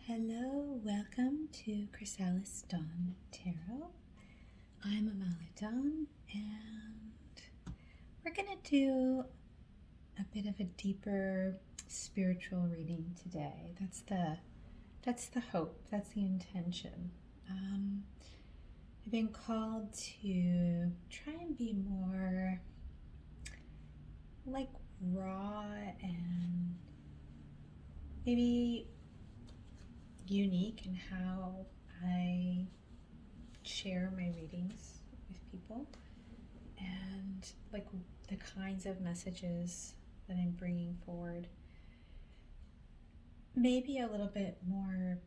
Hello, welcome to Chrysalis Dawn Tarot. I'm Amala Dawn, and we're going to do a bit of a deeper spiritual reading today. That's the hope, that's the intention. I've been called to try and be more like raw and maybe unique in how I share my readings with people and like the kinds of messages that I'm bringing forward. Maybe a little bit more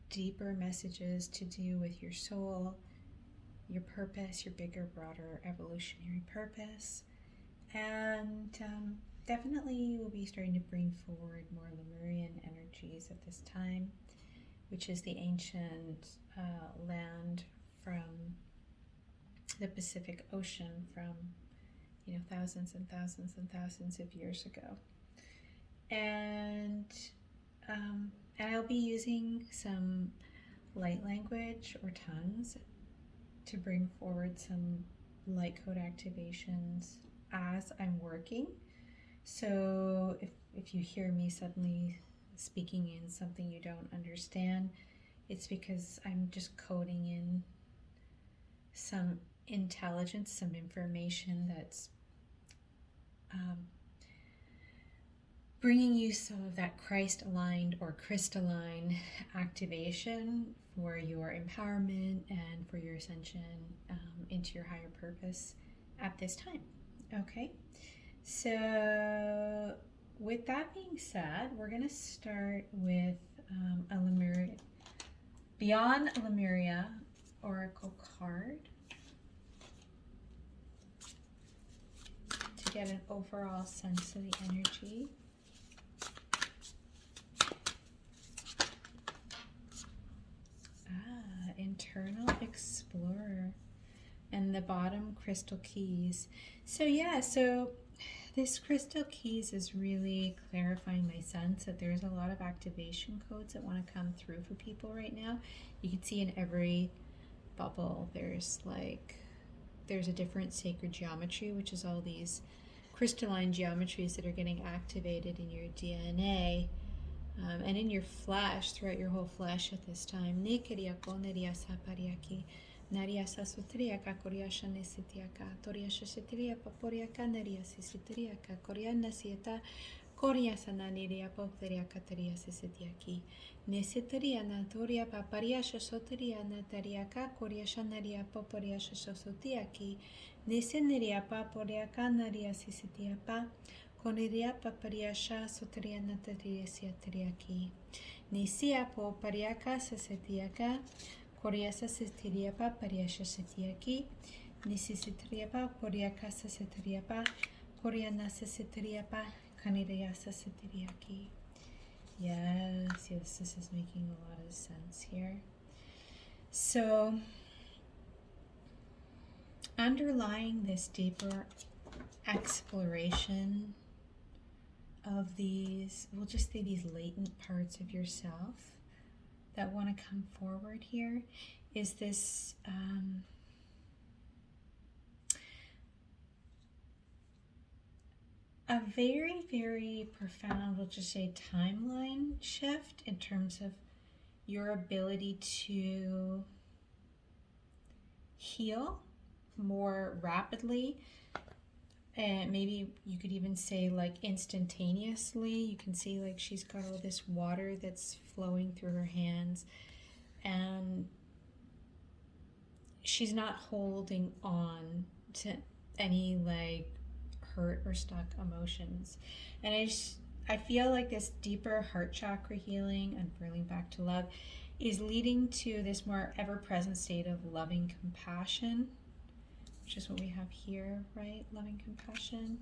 deeper messages to do with your soul, your purpose, your bigger, broader evolutionary purpose. And definitely we'll be starting to bring forward more Lemurian energies at this time, which is the ancient land from the Pacific Ocean from thousands and thousands and thousands of years ago. And I'll be using some light language or tongues to bring forward some light code activations as I'm working. So if you hear me suddenly speaking in something you don't understand, it's because I'm just coding in some intelligence, some information that's bringing you some of that Christ-aligned or crystalline activation for your empowerment and for your ascension into your higher purpose at this time. Okay, so with that being said, we're going to start with a Lemuria, Beyond Lemuria Oracle card to get an overall sense of the energy. Internal Explorer, and the bottom Crystal Keys. So this Crystal Keys is really clarifying my sense that there's a lot of activation codes that want to come through for people right now. You can see in every bubble there's a different sacred geometry, which is all these crystalline geometries that are getting activated in your DNA. And in your flesh, throughout your whole flesh at this time. Koneria papariasha soteriana teriasia teriaki. Nisia po pariaka sasetiaka. Koriasa setiriapa pariasha setiaki. Nisisitriapa poriaka saseteriapa. Koriana saseteriapa. Kaneria saseteriaki. Yes, this is making a lot of sense here. So, underlying this deeper exploration of these, we'll just say these latent parts of yourself that want to come forward here, is this a very, very profound, we'll just say, timeline shift in terms of your ability to heal more rapidly. And maybe you could even say like instantaneously. You can see like she's got all this water that's flowing through her hands, and she's not holding on to any like hurt or stuck emotions. And I feel like this deeper heart chakra healing, unfurling back to love, is leading to this more ever-present state of loving compassion, which is what we have here, right? Loving compassion.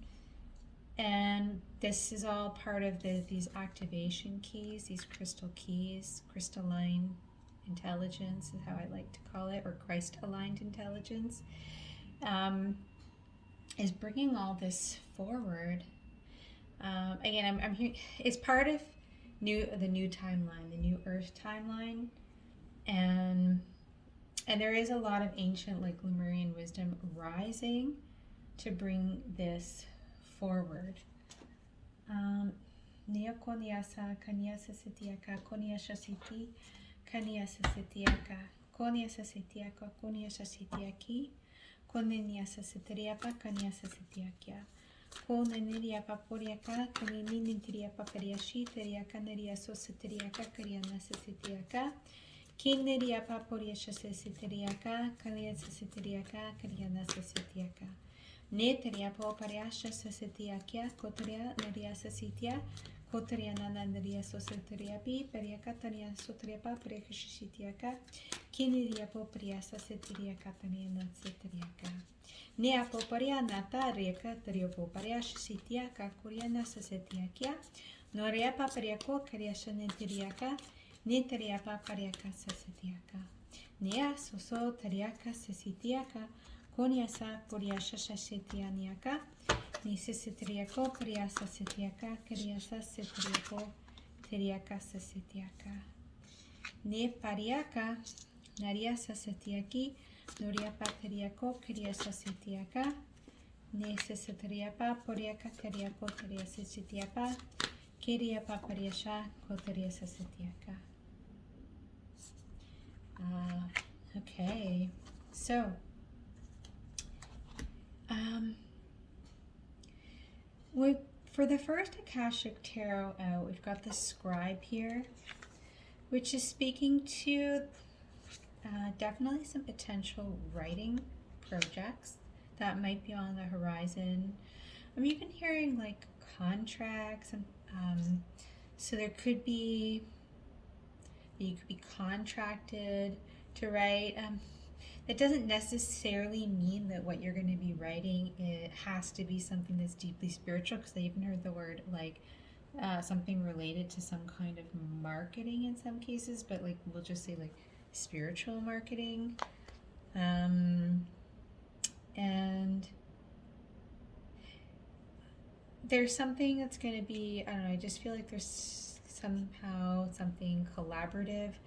And this is all part of these activation keys, these crystal keys, crystalline intelligence is how I like to call it, or Christ-aligned intelligence, is bringing all this forward. Again, I'm hearing it's part of the new timeline, the new Earth timeline, and there is a lot of ancient like Lemurian wisdom rising to bring this forward. Nia koniasa kaniasa sitiaka koniasa siti kaniasa sitiaka koniasa sitiaka koniasa sitiaki koneniasa sitiriapa kaniasa sitiakia koneniapa poriaka koneninitiriapa kariashi teriaka neriaso sitiriaka karianasa sitiaka kineriapa poriasha sitiriaka kaniasa sitiriaka karianasa sitiaka ne teriapo pariasha sitiakia kotoria neriasa sitia kotoria nana neriaso sitiriapi periaka tania sotriapa periakashitiaka kineriapo pariasa sitiriaka taniana sitiriaka ne apo parianata riaka teriopo pariasha sitiaka koriana sitiakia no riapa periako kariasha netiriaka ne teriapa pariaka sitiaka ne asoso teriaka sitiaka Koniasa poriasha setianiaka, nisisitriako poriasa setiaka, kariasa setriako, teriaka setiaka. Ne pariaka, nariasa setiaki, noriapa teriako, kariasa setiaka, ne sesitriapa, poriaka teriako, kariasa setiapa, kiriapa pariasha, koteriasa setiaka. Okay, so. For the first Akashic Tarot out, we've got the Scribe here, which is speaking to definitely some potential writing projects that might be on the horizon. I'm even hearing like contracts, and so there could be, you could be contracted to write. That doesn't necessarily mean that what you're going to be writing, it has to be something that's deeply spiritual, because I even heard the word like something related to some kind of marketing in some cases, but like we'll just say like spiritual marketing. And there's something that's going to be, I don't know, I just feel like there's somehow something collaborative.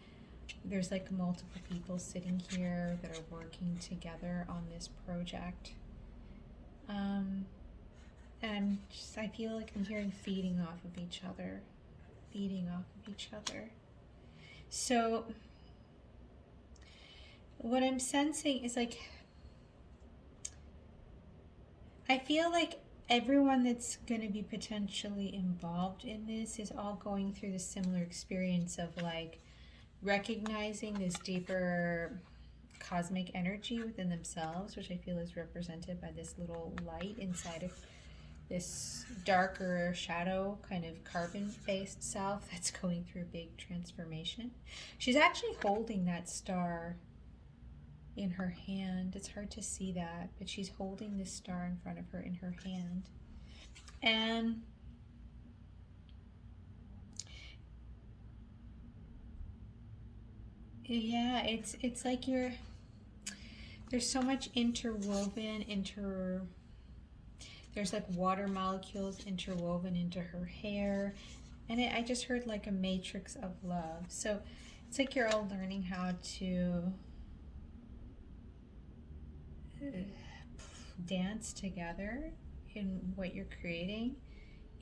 There's like multiple people sitting here that are working together on this project. And I feel like I'm hearing feeding off of each other. So what I'm sensing is like, I feel like everyone that's going to be potentially involved in this is all going through the similar experience of like, recognizing this deeper cosmic energy within themselves, which I feel is represented by this little light inside of this darker shadow kind of carbon-based self that's going through a big transformation. She's actually holding that star in her hand. It's hard to see that, but she's holding this star in front of her in her hand. And yeah, it's like there's so much interwoven there's like water molecules interwoven into her hair, and I just heard like a matrix of love. So it's like you're all learning how to dance together in what you're creating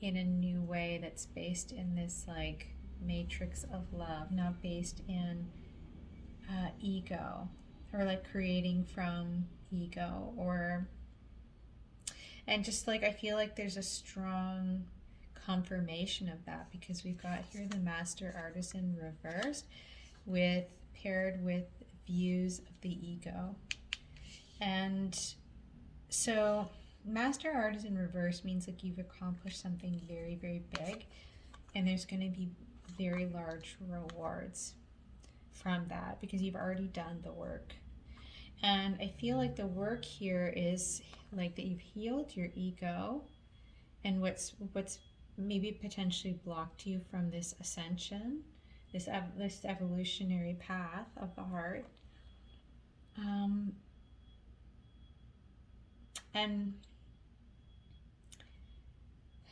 in a new way that's based in this like matrix of love, not based in ego, or like creating from ego, and just like I feel like there's a strong confirmation of that, because we've got here the Master Artisan reversed paired with views of the ego. And so Master Artisan reverse means like you've accomplished something very, very big, and there's going to be very large rewards from that because you've already done the work. And I feel like the work here is like that you've healed your ego and what's maybe potentially blocked you from this ascension, this evolutionary path of the heart. And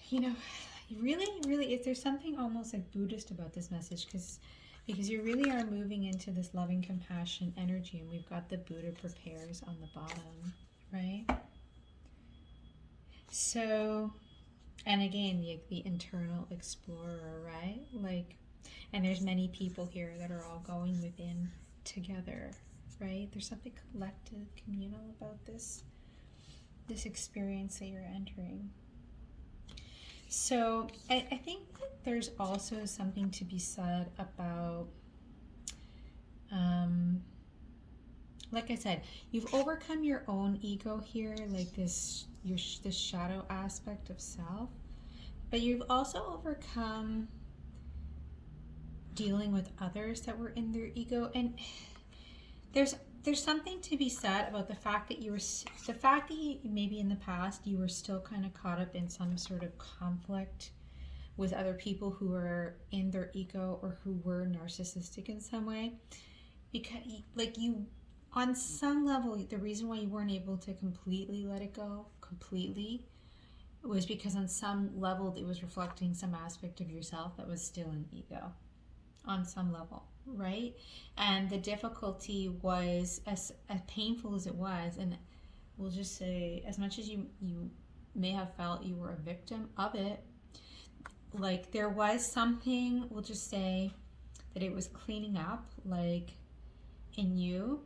you know, really, there's something almost like Buddhist about this message, because you really are moving into this loving compassion energy, and we've got the Buddha prepares on the bottom, right? So, and again, the internal explorer, right? Like, and there's many people here that are all going within together, right? There's something collective, communal about this experience that you're entering. So I think that there's also something to be said about, like I said, you've overcome your own ego here, like this shadow aspect of self, but you've also overcome dealing with others that were in their ego. And there's something to be said about the fact that maybe in the past you were still kind of caught up in some sort of conflict with other people who were in their ego or who were narcissistic in some way, because like you, on some level, the reason why you weren't able to completely let it go completely was because on some level it was reflecting some aspect of yourself that was still in ego on some level, right? And the difficulty was, as painful as it was, and we'll just say, as much as you may have felt you were a victim of it, like there was something, we'll just say that it was cleaning up, like in you,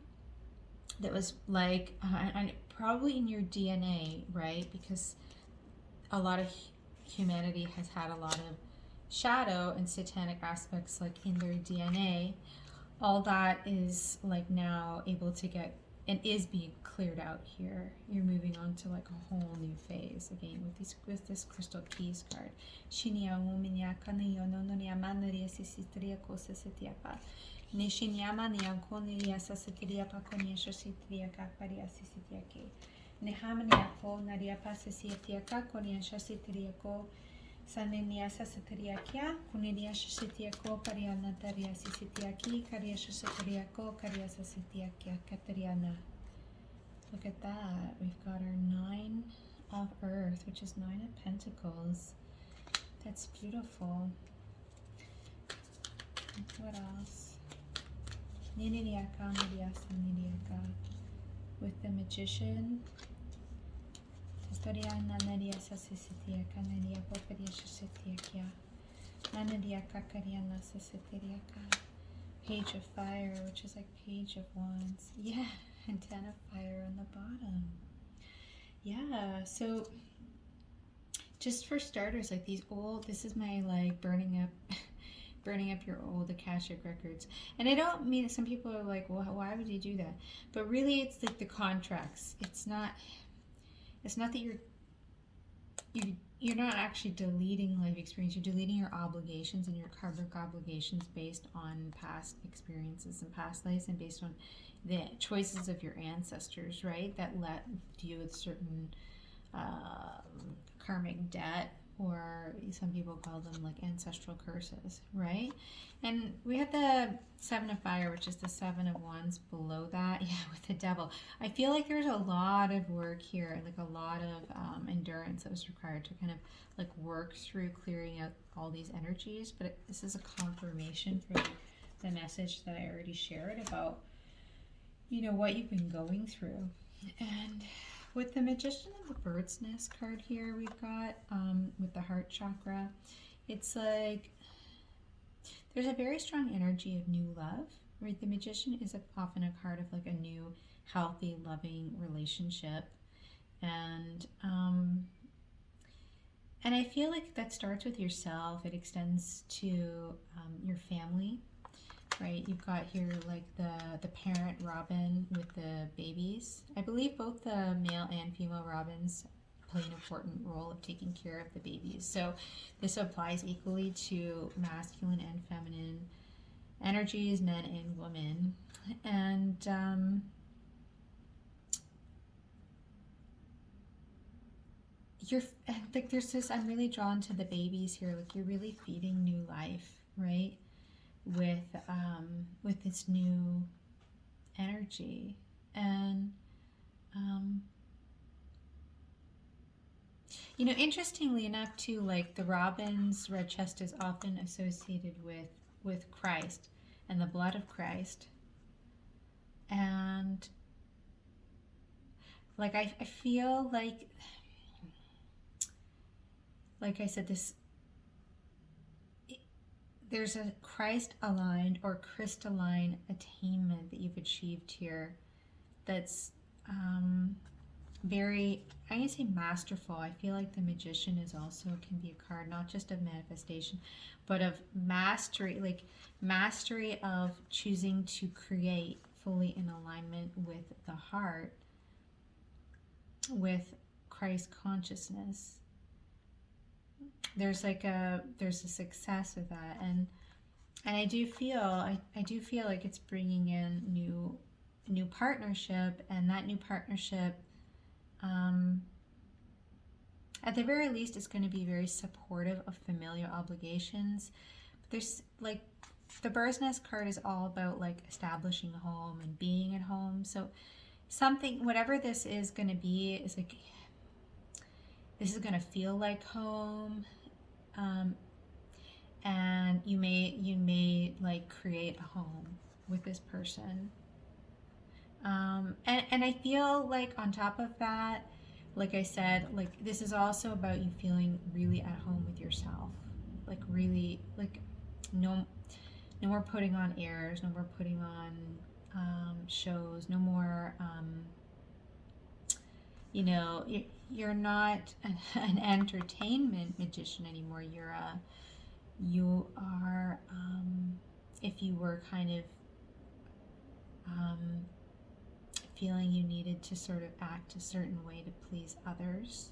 that was like, and probably in your DNA, right? Because a lot of humanity has had a lot of shadow and satanic aspects like in their DNA. All that is like now able to get and is being cleared out here. You're moving on to like a whole new phase again with this crystal keys card. Sanenia Sasatiriakia, Kunidia Shitiako, Pariana Daria Sisitiaki, Karia Shasatiriako, Karia Sasitiakia, Katariana. Look at that. We've got our 9 of Earth, which is 9 of Pentacles. That's beautiful. What else? Niniaka, Nidiaka. With the Magician. Page of Fire, which is like Page of Wands. Yeah, and 10 of Fire on the bottom. Yeah, so just for starters, like this is my like burning up your old Akashic records. And I don't mean, some people are like, well, why would you do that? But really it's like the contracts. It's not that you're not actually deleting life experience. You're deleting your obligations and your karmic obligations based on past experiences and past lives, and based on the choices of your ancestors, right? That left you with certain karmic debt, or some people call them like ancestral curses, right? And we have the 7 of Fire, which is the 7 of Wands below that. Yeah, with the Devil. I feel like there's a lot of work here, like a lot of endurance that was required to kind of like work through clearing out all these energies. But this is a confirmation for the message that I already shared about, you know, what you've been going through. And with the Magician of the Bird's Nest card here, we've got with the heart chakra, it's like there's a very strong energy of new love, right? The Magician is often a card of like a new, healthy, loving relationship, and I feel like that starts with yourself. It extends to your family. Right, you've got here like the parent robin with the babies. I believe both the male and female robins play an important role of taking care of the babies. So this applies equally to masculine and feminine energies, men and women. And you're like, there's this, I'm really drawn to the babies here. Like you're really feeding new life, right? With this new energy, and Interestingly enough, too, like the robin's red chest is often associated with Christ and the blood of Christ. And like I feel like I said, there's a Christ aligned or crystalline attainment that you've achieved here that's very, I'm going to say masterful. I feel like the magician is also, can be a card, not just of manifestation, but of mastery, like mastery of choosing to create fully in alignment with the heart, with Christ consciousness. There's a success with that, and I do feel like it's bringing in new partnership, and that new partnership, at the very least, is going to be very supportive of familiar obligations. But there's like the bird's nest card is all about like establishing a home and being at home. So something, whatever this is going to be, is like this is going to feel like home. And you may like create a home with this person. And I feel like on top of that, like I said, like this is also about you feeling really at home with yourself. Like really, like no more putting on airs, no more putting on shows, no more, you're not an entertainment magician anymore. You are, if you were kind of feeling you needed to sort of act a certain way to please others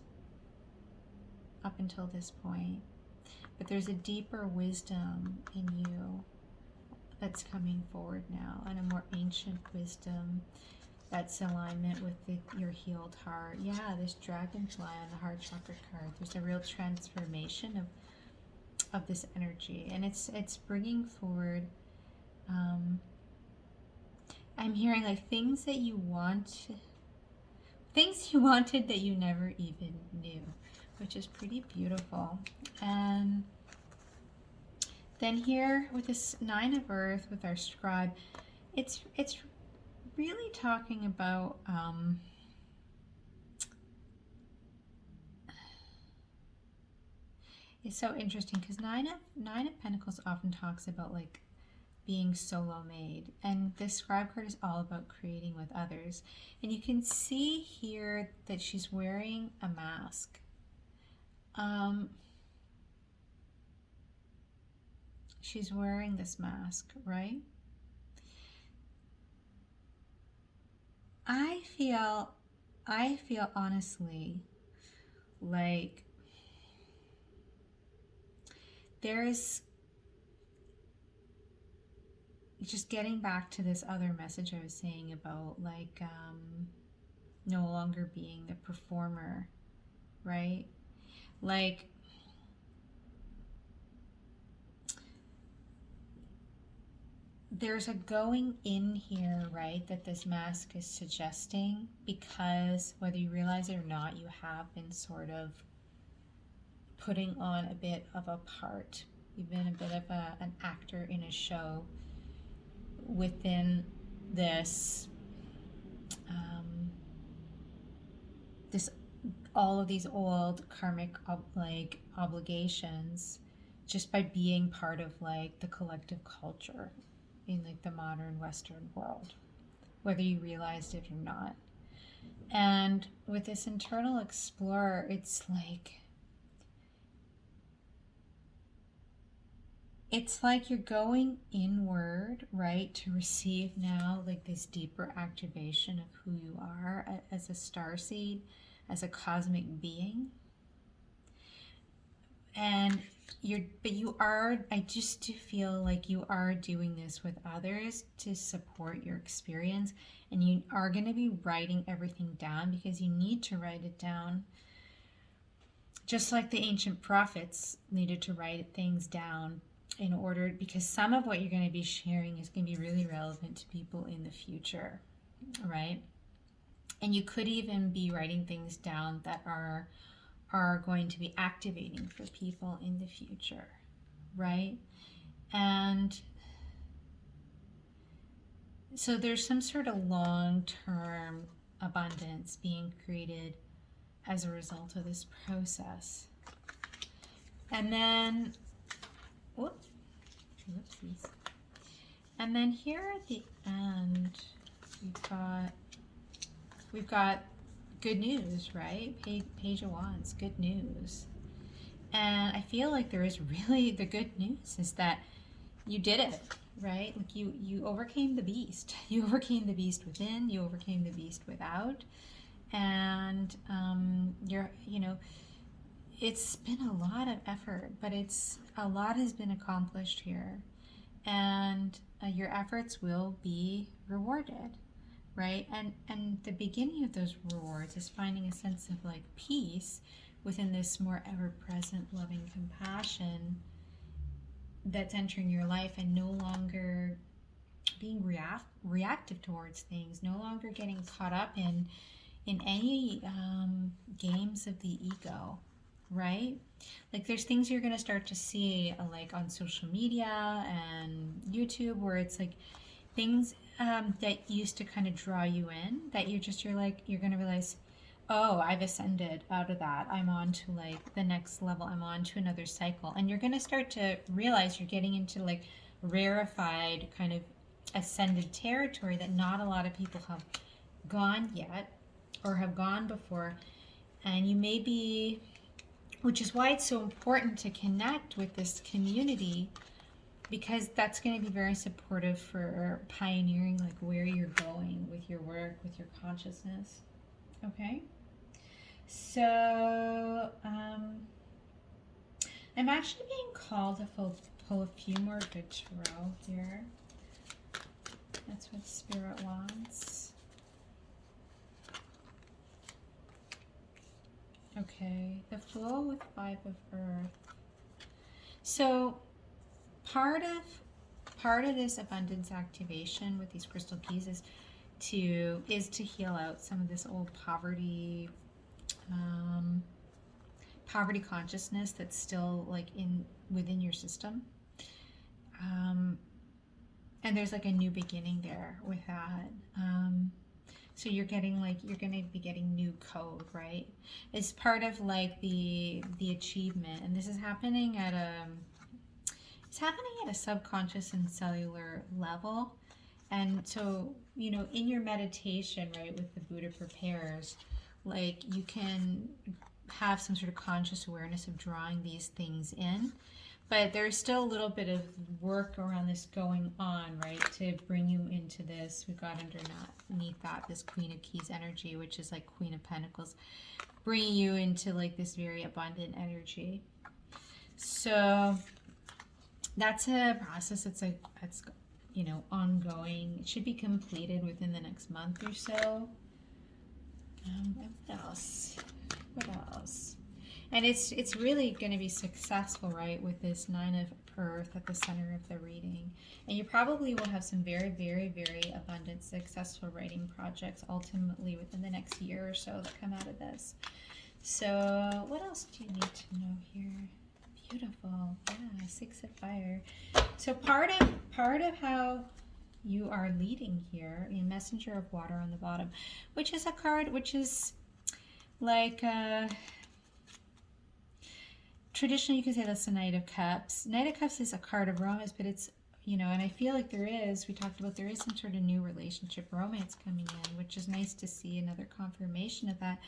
up until this point. But there's a deeper wisdom in you that's coming forward now, and a more ancient wisdom that's in alignment with your healed heart. Yeah, this dragonfly on the heart chakra card. There's a real transformation of this energy, and it's bringing forward. I'm hearing like things you wanted that you never even knew, which is pretty beautiful. And then here with this Nine of Earth with our scribe, it's really talking about it's so interesting because Nine of Pentacles often talks about like being solo made, and this scribe card is all about creating with others. And you can see here that she's wearing a mask. She's wearing this mask, right? I feel honestly like there's just getting back to this other message I was saying about like no longer being the performer, right? Like there's a going in here, right, that this mask is suggesting, because whether you realize it or not, you have been sort of putting on a bit of a part. You've been a bit of an actor in a show within this all of these old karmic obligations, just by being part of like the collective culture in like the modern Western world, whether you realized it or not. And with this internal explorer, it's like you're going inward, right, to receive now like this deeper activation of who you are as a starseed, as a cosmic being. And I just do feel like you are doing this with others to support your experience, and you are going to be writing everything down because you need to write it down. Just like the ancient prophets needed to write things down in order, because some of what you're going to be sharing is going to be really relevant to people in the future, right? And you could even be writing things down that are are going to be activating for people in the future, right? And so there's some sort of long-term abundance being created as a result of this process. And then, whoopsies. And then here at the end, we've got good news, right? Page of Wands, good news. And I feel like there is really, the good news is that you did it, right? Like you overcame the beast. You overcame the beast within, you overcame the beast without. And it's been a lot of effort, but a lot has been accomplished here. And your efforts will be rewarded, right? And the beginning of those rewards is finding a sense of like peace within this more ever-present loving compassion that's entering your life, and no longer being reactive towards things, no longer getting caught up in any games of the ego, right? Like there's things you're going to start to see like on social media and YouTube where it's like things that used to kind of draw you in, that you're going to realize, oh, I've ascended out of that. I'm on to like the next level. I'm on to another cycle. And you're going to start to realize you're getting into like rarefied kind of ascended territory that not a lot of people have gone yet or have gone before. And you may be, which is why it's so important to connect with this community, because that's going to be very supportive for pioneering like where you're going with your work, with your consciousness. Okay? So, I'm actually being called to pull a few more good tarot here. That's what Spirit wants. Okay, the Fool with Five of Earth. So, part of this abundance activation with these crystal keys is to heal out some of this old poverty consciousness that's still like within your system, and there's like a new beginning there with that. So you're going to be getting new code, right? It's part of like the achievement, and this is happening at a subconscious and cellular level. And so, in your meditation, right, with the Buddha prepares, like you can have some sort of conscious awareness of drawing these things in, but there's still a little bit of work around this going on, right, to bring you into this. We've got underneath that this Queen of Keys energy, which is like Queen of Pentacles, bringing you into like this very abundant energy. So that's a process that's ongoing. It should be completed within the next month or so. What else? And it's really going to be successful, right, with this Nine of Earth at the center of the reading. And you probably will have some very, very, very abundant, successful writing projects ultimately within the next year or so that come out of this. So what else do you need to know here? Beautiful. Yeah, Six of Fire. So part of how you are leading here, a Messenger of Water on the bottom, which is a card which is like traditionally you could say that's the Knight of Cups. Knight of Cups is a card of romance, but it's, and I feel like there is some sort of new relationship romance coming in, which is nice to see, another confirmation of that.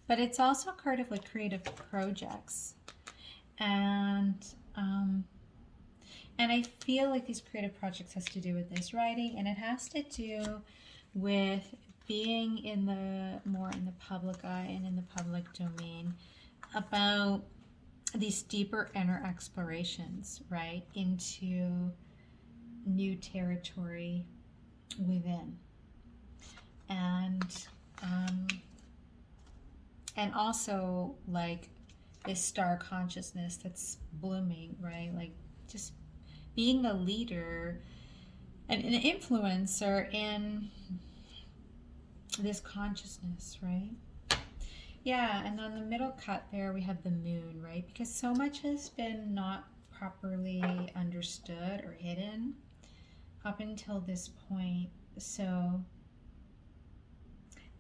But it's also a card of like creative projects. And I feel like these creative projects has to do with this writing, and it has to do with being more in the public eye and in the public domain about these deeper inner explorations, right, into new territory within. And also like this star consciousness that's blooming, right? Like just being a leader and an influencer in this consciousness, right? Yeah, and on the middle cut there we have the moon, right? Because so much has been not properly understood or hidden up until this point. So,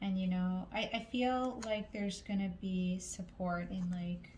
and I feel like there's gonna be support in like